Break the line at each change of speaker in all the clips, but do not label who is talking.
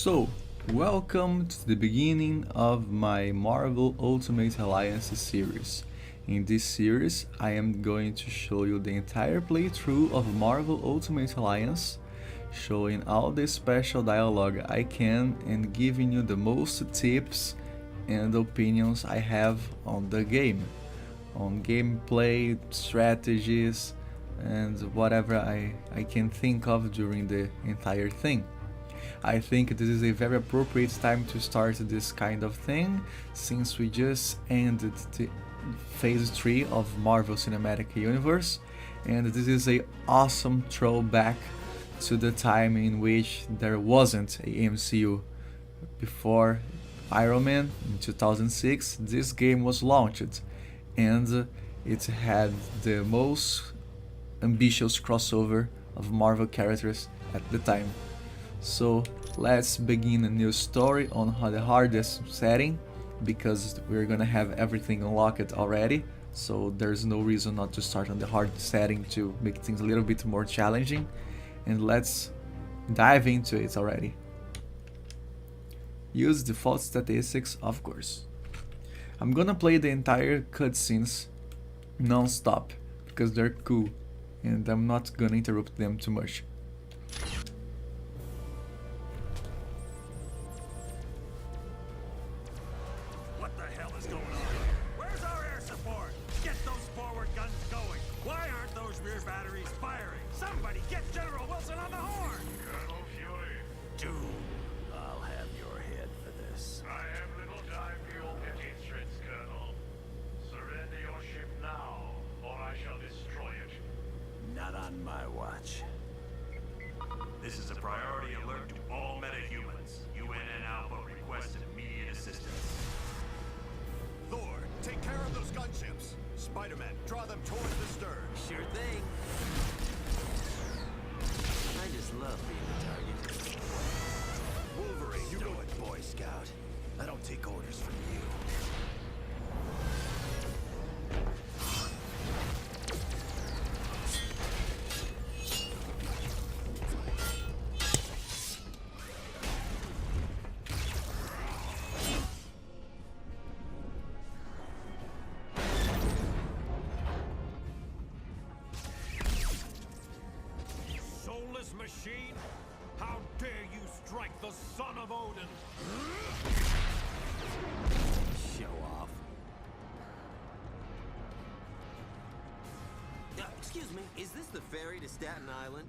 So, welcome to the beginning of my Marvel Ultimate Alliance series. In this series, I am going to show you the entire playthrough of Marvel Ultimate Alliance, showing all the special dialogue I can and giving you the most tips and opinions I have on the game, on gameplay, strategies, and whatever I can think of during the entire thing. I think this is a very appropriate time to start this kind of thing, since we just ended the phase 3 of Marvel Cinematic Universe, and this is a awesome throwback to the time in which there wasn't a MCU. Before Iron Man in 2006, this game was launched, and it had the most ambitious crossover of Marvel characters at the time. So let's begin a new story on the hardest setting, because we're gonna have everything unlocked already, so there's no reason not to start on the hard setting to make things a little bit more challenging. And let's dive into it already. Use default statistics, of course. I'm gonna play the entire cutscenes non-stop because they're cool and I'm not gonna interrupt them too much.
This is a priority alert to all metahumans. UN and Alpha request immediate assistance.
Thor, take care of those gunships. Spider-Man, draw them towards the stern.
Sure thing. I just love being a target.
Wolverine, you go it, Boy Scout. I don't take orders from you.
Machine? How dare you strike the son of Odin?
Show off. Excuse me, is this the ferry to Staten Island?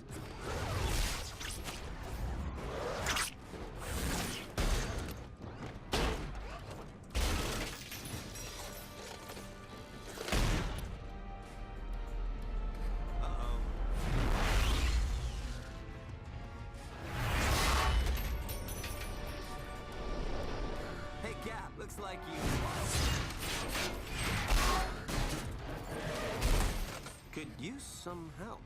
Looks like you could use some help.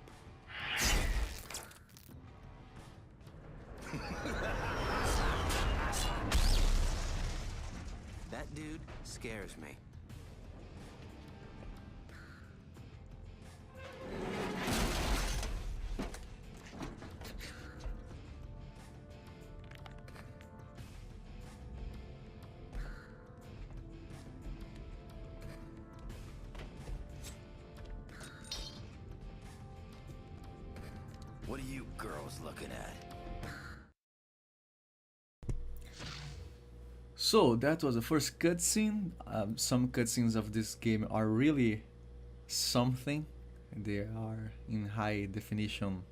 That dude scares me.
What are you girls looking at?
So that was the first cutscene. Some cutscenes of this game are really something. They are in high definition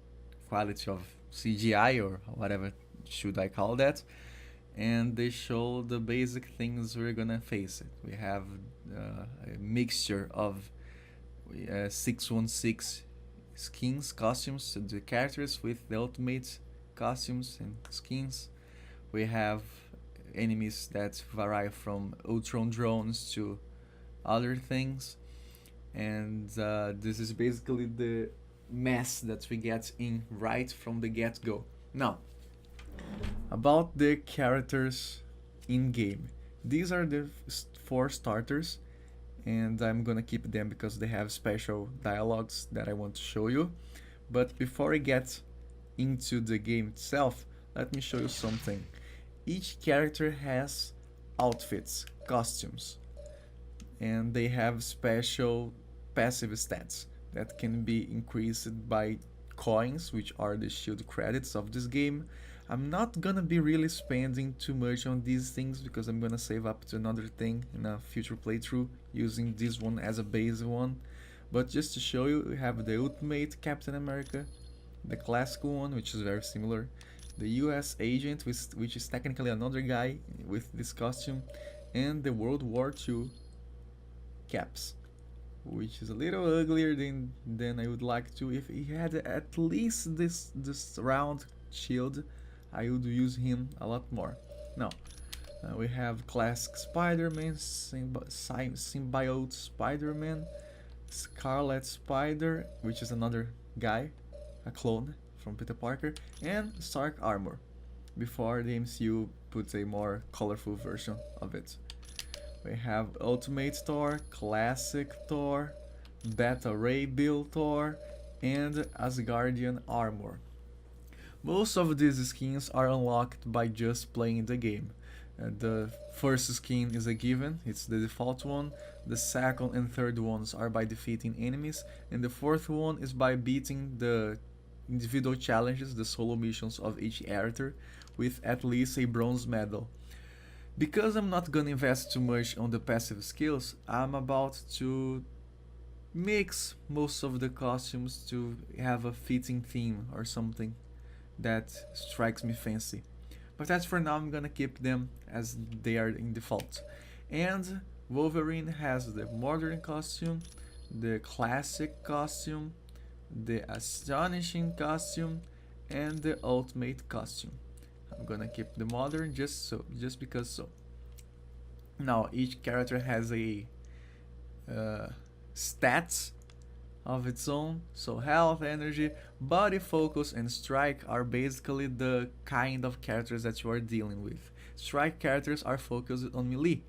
quality of CGI or whatever should I call that, and they show the basic things we're gonna face. We have a mixture of 616 skins, costumes, the characters with the ultimate costumes and skins. We have enemies that vary from Ultron drones to other things, and this is basically the mess that we get in right from the get-go. Now, about the characters in game. These are the 4 starters, and I'm gonna keep them because they have special dialogues that I want to show you. But before I get into the game itself, let me show you something. each character has outfits, costumes, and they have special passive stats that can be increased by coins, which are the shield credits of this game. I'm not gonna be really spending too much on these things because I'm gonna save up to another thing in a future playthrough using this one as a base one. But just to show you, we have the Ultimate Captain America, the classical one, which is very similar, the US Agent, which is technically another guy with this costume, and the World War II Caps, which is a little uglier than I would like to. If he had at least this round shield, I would use him a lot more. Now, we have classic Spider-Man, Symbiote Spider-Man, Scarlet Spider, which is another guy, a clone from Peter Parker, and Stark Armor, before the MCU puts a more colorful version of it. We have Ultimate Thor, Classic Thor, Beta Ray Bill Thor, and Asgardian Armor. Most of these skins are unlocked by just playing the game. The first skin is a given, it's the default one. The second and third ones are by defeating enemies, and the fourth one is by beating the individual challenges, the solo missions of each character, with at least a bronze medal. Because I'm not gonna invest too much on the passive skills, I'm about to mix most of the costumes to have a fitting theme or something that strikes me fancy. But as for now, I'm gonna keep them as they are in default. And Wolverine has the modern costume, the classic costume, the astonishing costume, and the ultimate costume. I'm gonna keep the modern just because so. Now each character has a stats of its own, so health, energy, body focus, and strike are basically the kind of characters that you are dealing with. Strike characters are focused on melee.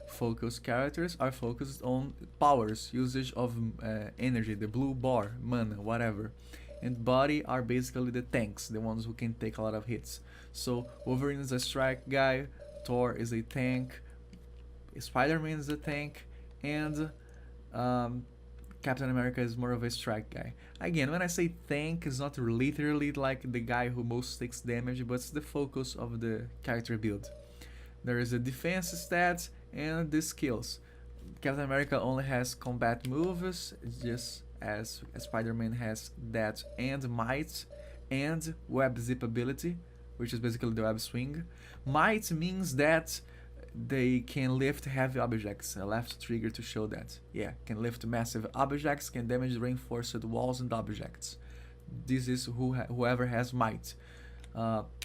Focus characters are focused on powers, usage of energy, the blue bar, mana, whatever. And body are basically the tanks, the ones who can take a lot of hits. So Wolverine is a strike guy, Thor is a tank, Spider-Man is a tank, and Captain America is more of a strike guy. Again, when I say tank, it's not literally like the guy who most takes damage, but it's the focus of the character build. There is the defense stats and the skills. Captain America only has combat moves, just as Spider-Man has that and might and web zip ability, which is basically the web swing. Might means that they can lift heavy objects. A left trigger to show that. Yeah, can lift massive objects, can damage reinforced walls and objects. This is whoever has might.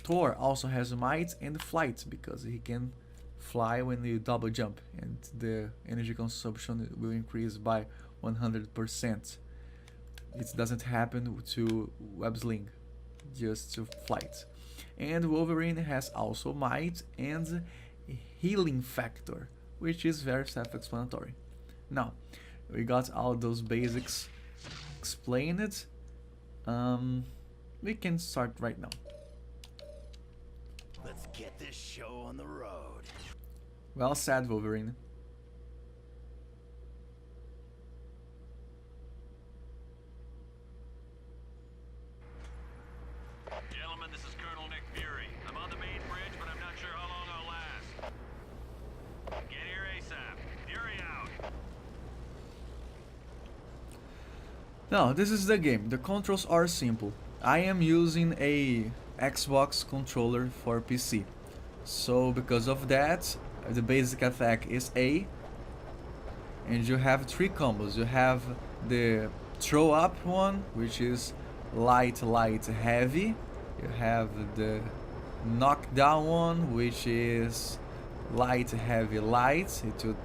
Thor also has might and flight because he can fly when you double jump, and the energy consumption will increase by 100%. It doesn't happen to web sling, just to flight. And Wolverine has also might and healing factor, which is very self-explanatory. Now, we got all those basics explained. We can start right now.
Let's get this show on the road.
Well said, Wolverine.
Gentlemen, this is Colonel Nick Fury. I'm on the main bridge, but I'm not sure how long I'll last. Get here ASAP. Fury out.
Now, this is the game. The controls are simple. I am using a Xbox controller for PC. So because of that, the basic attack is A, and you have three combos. You have the throw up one, which is light, light, heavy. You have the knockdown one, which is light, heavy, light, to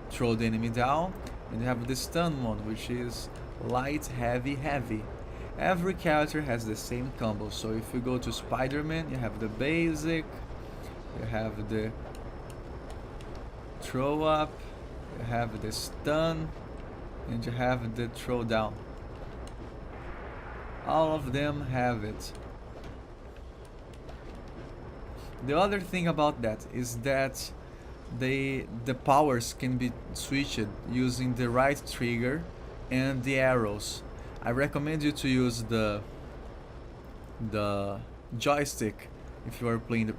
throw the enemy down. And you have the stun one, which is light, heavy, heavy. Every character has the same combo. So if you go to Spider-Man, you have the basic, you have the throw up, you have the stun, and you have the throw down. All of them have it. The other thing about that is that the powers can be switched using the right trigger and the arrows. I recommend you to use the joystick if you are playing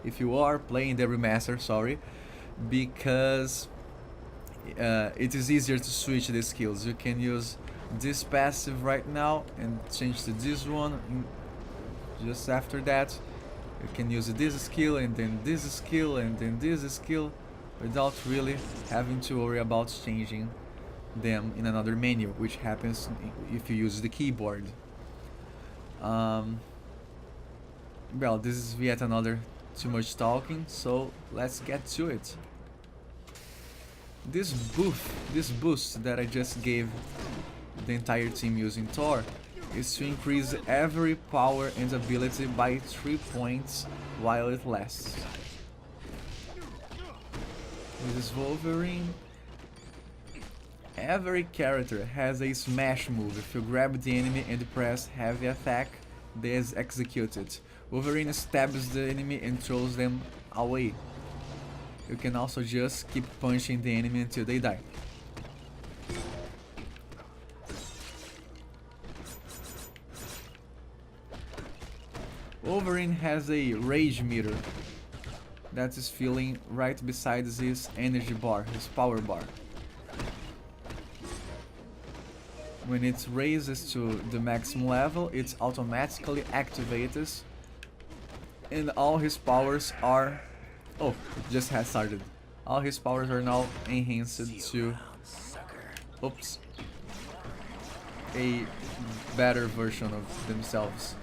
if you are playing the remaster, sorry, because it is easier to switch the skills. You can use this passive right now and change to this one just after that. You can use this skill and then this skill and then this skill without really having to worry about changing them in another menu, which happens if you use the keyboard. Well, this is yet another too much talking, so let's get to it. This boost that I just gave the entire team using Thor is to increase every power and ability by 3 points while it lasts. This is Wolverine. Every character has a smash move. If you grab the enemy and press heavy attack, they is executed. Wolverine stabs the enemy and throws them away. You can also just keep punching the enemy until they die. Wolverine has a rage meter that is filling right beside his energy bar, his power bar. When it raises to the maximum level, it automatically activates and all his powers are... Oh, it just has started. All his powers are now enhanced to... Oops. A better version of themselves,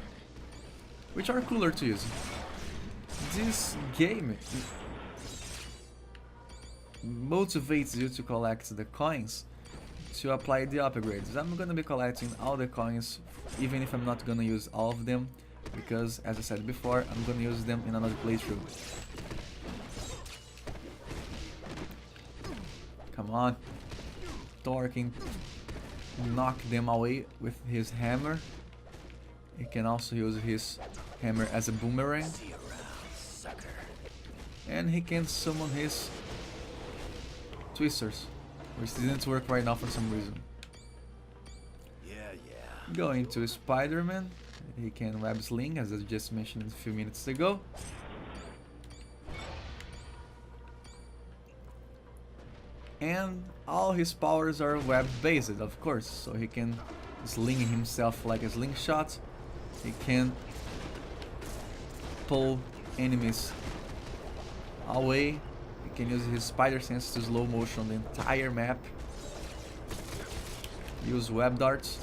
which are cooler to use. This game motivates you to collect the coins to apply the upgrades. I'm gonna be collecting all the coins, even if I'm not gonna use all of them, because as I said before, I'm gonna use them in another playthrough. Come on. Thor can knock them away with his hammer. He can also use his hammer as a boomerang. And he can summon his twisters, which didn't work right now for some reason. Going to Spider-Man, he can web sling, as I just mentioned a few minutes ago. And all his powers are web based, of course, so he can sling himself like a slingshot. He can pull enemies away. He can use his spider sense to slow motion the entire map. Use web darts.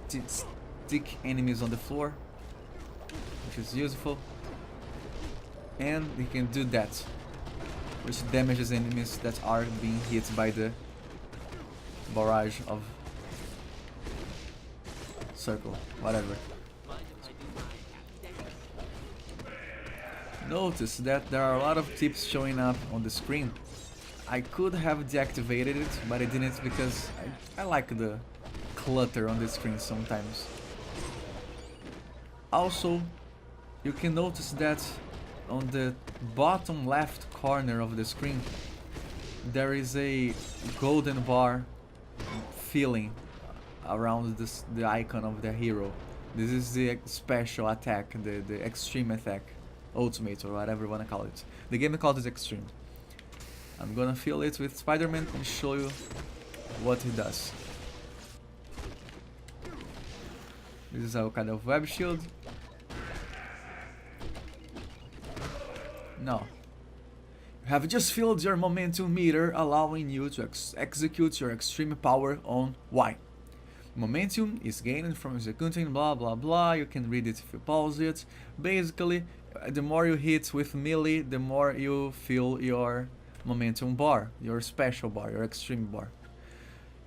Stick enemies on the floor, which is useful. And he can do that, which damages enemies that are being hit by the barrage of circle, whatever. Notice that there are a lot of tips showing up on the screen. I could have deactivated it, but I didn't because I like the clutter on the screen sometimes. Also, you can notice that on the bottom left corner of the screen there is a golden bar filling around the icon of the hero. This is the special attack, the extreme attack, ultimate, or whatever you wanna call it. The game calls it extreme. I'm gonna fill it with Spider-Man and show you what he does. This is a kind of web shield. No. You have just filled your momentum meter, allowing you to execute your extreme power on Y. Momentum is gained from executing blah blah blah. You can read it if you pause it. Basically, the more you hit with melee, the more you fill your momentum bar, your special bar, your extreme bar.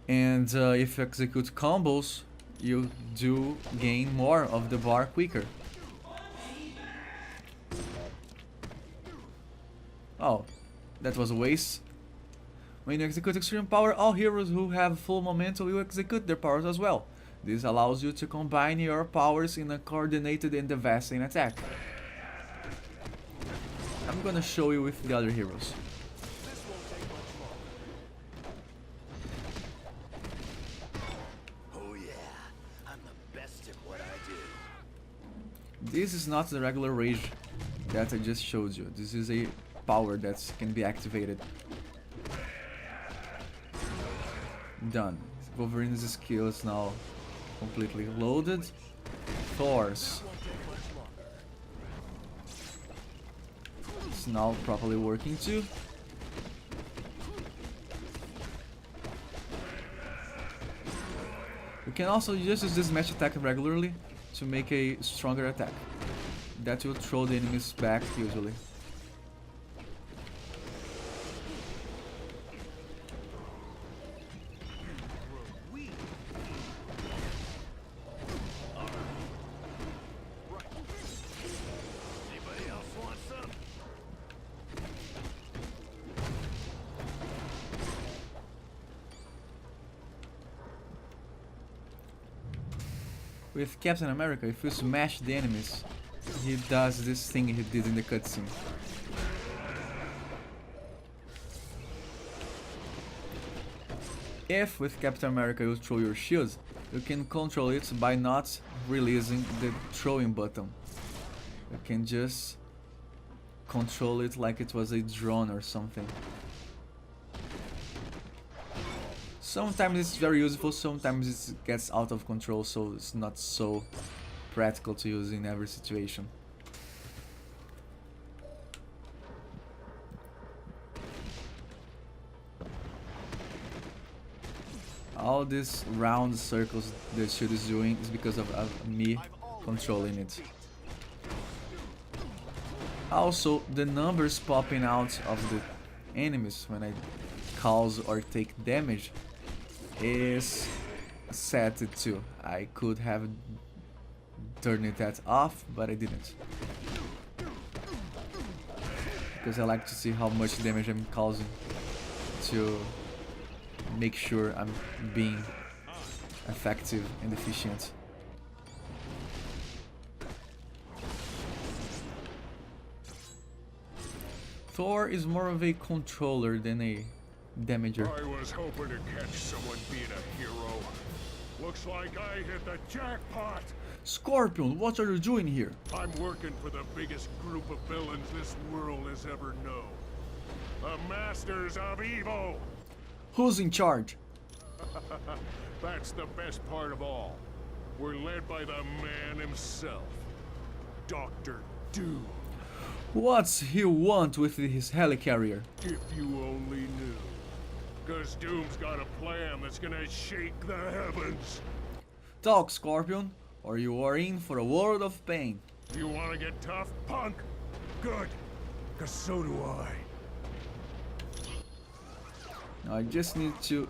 And if you execute combos, you do gain more of the bar quicker. Oh, that was a waste. When you execute extreme power, all heroes who have full momentum will execute their powers as well. This allows you to combine your powers in a coordinated and devastating attack. I'm gonna show you with the other heroes.
This won't take much longer. Oh yeah, I'm the best at what I do.
This is not the regular rage that I just showed you. This is a power that can be activated. Done. Wolverine's skill is now completely loaded. Thor's is now properly working too. You can also just use this match attack regularly to make a stronger attack. That will throw the enemies back usually.
Anybody else want some?
With Captain America, if you smash the enemies, he does this thing he did in the cutscene. If with Captain America you throw your shield, you can control it by not releasing the throwing button. You can just control it like it was a drone or something. Sometimes it's very useful, sometimes it gets out of control, so it's not so practical to use in every situation. All these round circles the shield is doing is because of me controlling it. Also, the numbers popping out of the enemies when I cause or take damage is set to. I could have turned that off, but I didn't. Because I like to see how much damage I'm causing to make sure I'm being effective and efficient. Thor is more of a controller than a damager.
I was hoping to catch someone being a hero. Looks like I hit the jackpot.
Scorpion, what are you doing here?
I'm working for the biggest group of villains this world has ever known. The Masters of Evil.
Who's in charge?
That's the best part of all. We're led by the man himself, Dr. Doom.
What's he want with his helicarrier?
If you only knew. 'Cause Doom's got a plan that's gonna shake the heavens.
Talk, Scorpion, or you are in for a world of pain.
You wanna get tough, punk? Good. 'Cause so do I.
Now I just need to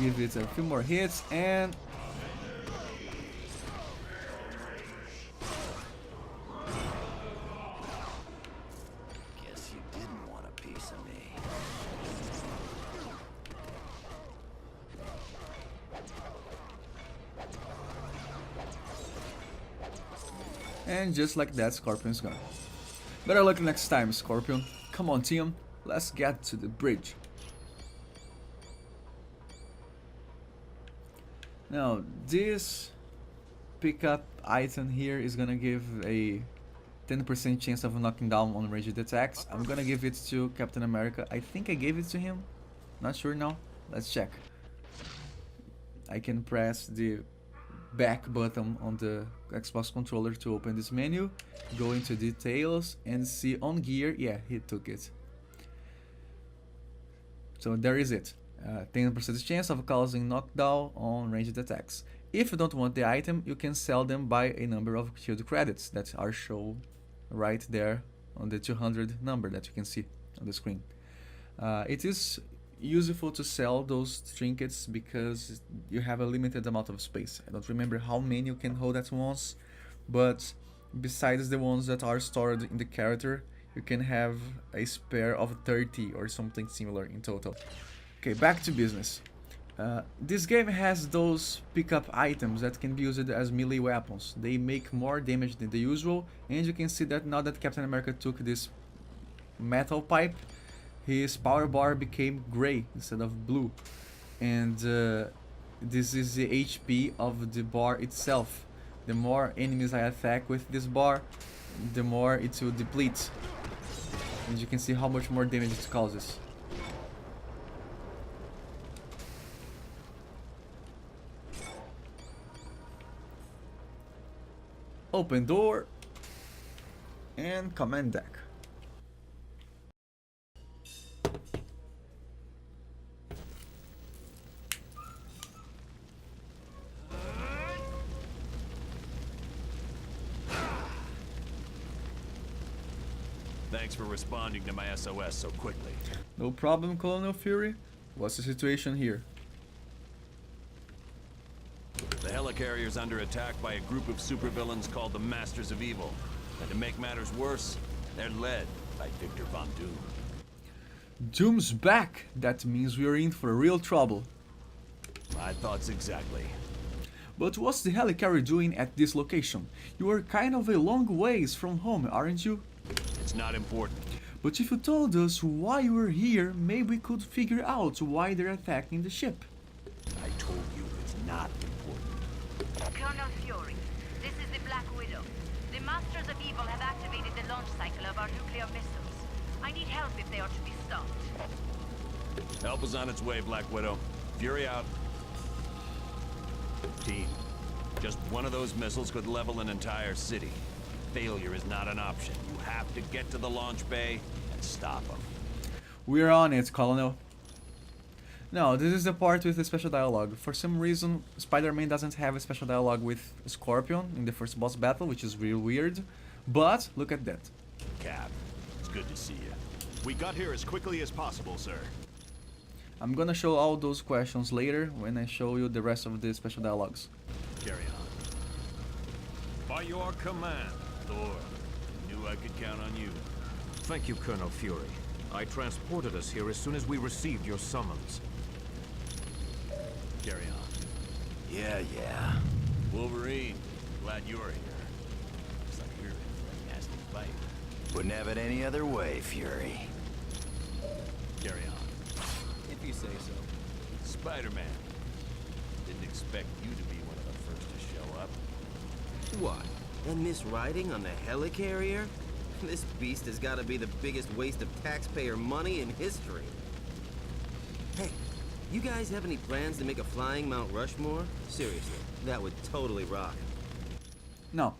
give it a few more hits and...
Guess you didn't want a piece of me.
And just like that, Scorpion's gone. Better luck next time, Scorpion. Come on, team. Let's get to the bridge. Now, this pickup item here is gonna give a 10% chance of knocking down on ranged attacks. I'm gonna give it to Captain America. I think I gave it to him. Not sure now. Let's check. I can press the back button on the Xbox controller to open this menu, go into details and see on gear. Yeah, he took it. So there is it. 10% chance of causing knockdown on ranged attacks. If you don't want the item, you can sell them by a number of shield credits that are shown right there on the 200 number that you can see on the screen. It is useful to sell those trinkets because you have a limited amount of space. I don't remember how many you can hold at once, but besides the ones that are stored in the character, you can have a spare of 30 or something similar in total. Okay, back to business. This game has those pickup items that can be used as melee weapons. They make more damage than the usual, and you can see that now that Captain America took this metal pipe, his power bar became gray instead of blue. And this is the HP of the bar itself. The more enemies I attack with this bar, the more it will deplete. And you can see how much more damage it causes. Open door and command deck.
Thanks for responding to my SOS so quickly.
No problem, Colonel Fury. What's the situation here?
The helicarrier's under attack by a group of supervillains called the Masters of Evil. And to make matters worse, they're led by Victor Von Doom.
Doom's back! That means we are in for real trouble.
My thoughts exactly.
But what's the helicarrier doing at this location? You are kind of a long ways from home, aren't you?
It's not important.
But if you told us why you were here, maybe we could figure out why they're attacking the ship.
I told you it's not important.
Colonel Fury, this is the Black Widow. The Masters of Evil have activated the launch cycle of our nuclear missiles. I need help if they are to be stopped.
Help is on its way, Black Widow. Fury out. Team, just one of those missiles could level an entire city. Failure is not an option. You have to get to the launch bay and stop them.
We're on it, Colonel. No, this is the part with the special dialogue. For some reason, Spider-Man doesn't have a special dialogue with Scorpion in the first boss battle, which is real weird. But, look at that.
Cap, it's good to see you.
We got here as quickly as possible, sir.
I'm gonna show all those questions later when I show you the rest of the special dialogues.
Carry on. By your command, Thor. Knew I could count on you.
Thank you, Colonel Fury. I transported us here as soon as we received your summons.
Carry on.
Yeah.
Wolverine, glad you're here. Looks like you're in for a nasty fight.
Wouldn't have it any other way, Fury.
Carry on.
If you say so.
Spider-Man. Didn't expect you to be one of the first to show up.
What? And Miss Riding on the helicarrier? This beast has got to be the biggest waste of taxpayer money in history. Hey, you guys have any plans to make a flying Mount Rushmore? Seriously, that would totally rock.
Now,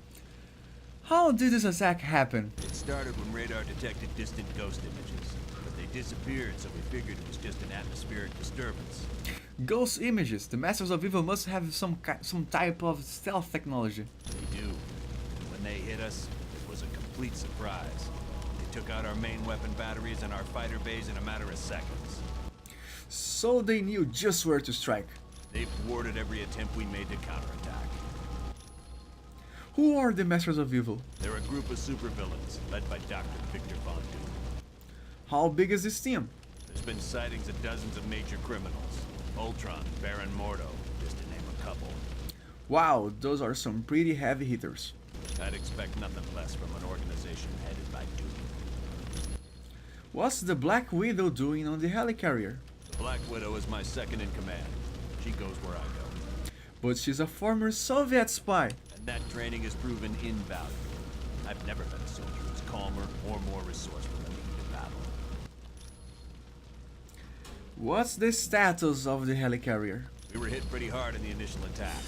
how did this attack happen?
It started when radar detected distant ghost images, but they disappeared, so we figured it was just an atmospheric disturbance.
Ghost images. The Masters of Evil must have some type of stealth technology.
They do. When they hit us, it was a complete surprise. They took out our main weapon batteries and our fighter bays in a matter of seconds.
So they knew just where to strike.
They thwarted every attempt we made to counterattack.
Who are the Masters of Evil?
They're a group of supervillains, led by Dr. Victor Von Doom.
How big is this team?
There's been sightings of dozens of major criminals. Ultron, Baron Mordo, just to name a couple.
Wow, those are some pretty heavy hitters.
I'd expect nothing less from an organization headed by Doom.
What's the Black Widow doing on the helicarrier?
The Black Widow is my second in command. She goes where I go.
But she's a former Soviet spy.
And that training has proven invaluable. I've never met a soldier who's calmer or more resourceful than me in battle.
What's the status of the helicarrier?
We were hit pretty hard in the initial attack.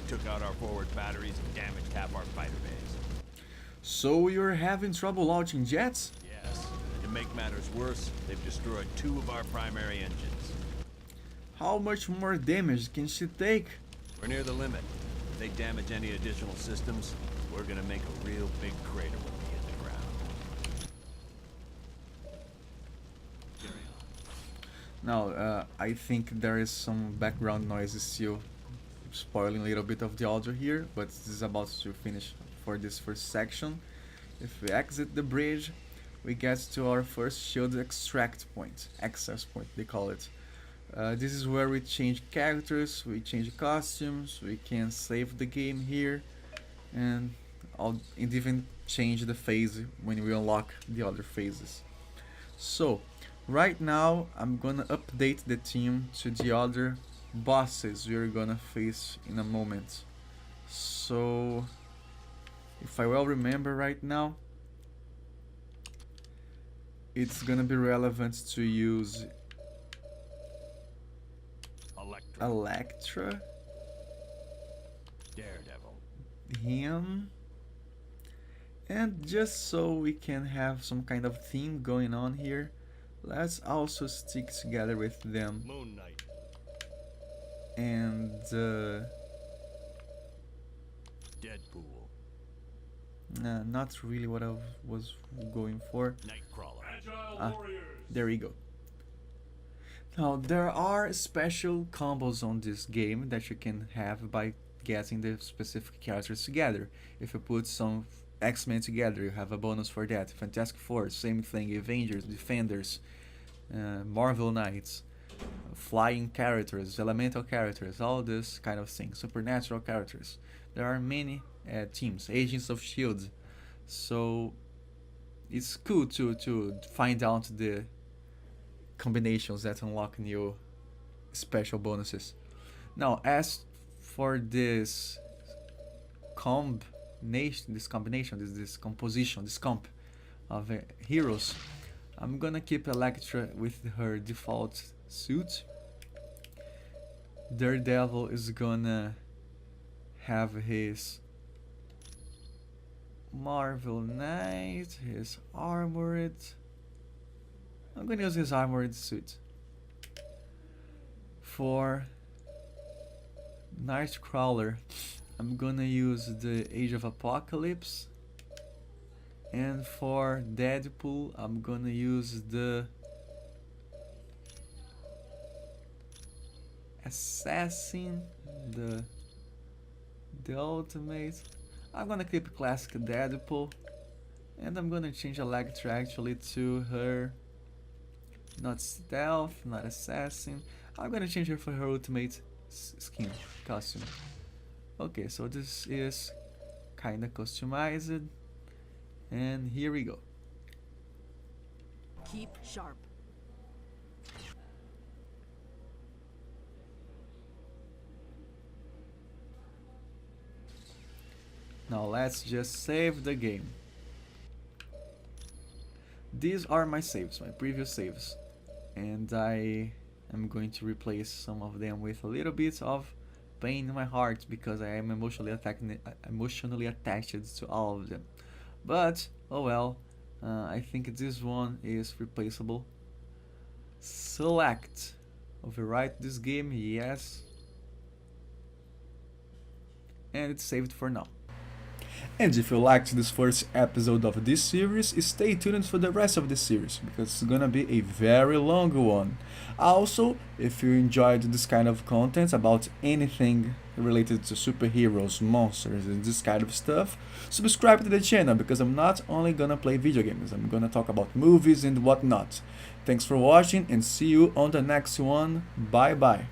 We took out our forward batteries and damaged half our fighter bays.
So you're having trouble launching jets?
Yes, and to make matters worse, they've destroyed 2 of our primary engines.
How much more damage can she take?
We're near the limit. If they damage any additional systems, we're gonna make a real big crater when we hit the ground. Carry on.
Now, I think there is some background noise still spoiling a little bit of the audio here, but this is about to finish for this first section. If we exit the bridge, we get to our first shield extract point, access point they call it. This is where we change characters, we change costumes, we can save the game here, and even change the phase when we unlock the other phases. So, right now I'm gonna update the team to the other bosses we're gonna face in a moment. So, if I well remember right now, it's gonna be relevant to use Electra,
Daredevil.
him, and just so we can have some kind of theme going on here, let's also stick together with them.
Moon Knight.
And
Deadpool.
not really what I was going for.
Nightcrawler.
There we go. Now there are special combos on this game that you can have by getting the specific characters together. If you put some X-Men together, you have a bonus for that. Fantastic Four, same thing. Avengers, Defenders, Marvel Knights, flying characters, elemental characters, all this kind of thing. Supernatural characters. There are many teams, Agents of Shield. So it's cool to find out the combinations that unlock new special bonuses. Now, as for this combination, this composition, this comp of heroes, I'm gonna keep Elektra with her default suit. Daredevil is gonna have his Marvel Knight, his armored. I'm gonna use his armored suit. For Nightcrawler, I'm gonna use the Age of Apocalypse. And for Deadpool, I'm gonna use the Assassin, the Ultimate. I'm gonna keep classic Deadpool, and I'm gonna change Elektra actually to her, not stealth, not assassin. I'm gonna change her for her ultimate skin costume. Okay, so this is kinda customized, and here we go.
Keep sharp.
Now let's just save the game. These are my saves, my previous saves, and I am going to replace some of them with a little bit of pain in my heart because I am emotionally attached to all of them. But oh well, I think this one is replaceable. Select, overwrite this game, yes, and it's saved for now. And if you liked this first episode of this series, stay tuned for the rest of the series, because it's gonna be a very long one. Also, if you enjoyed this kind of content about anything related to superheroes, monsters, and this kind of stuff, subscribe to the channel, because I'm not only gonna play video games, I'm gonna talk about movies and whatnot. Thanks for watching, and see you on the next one. Bye bye.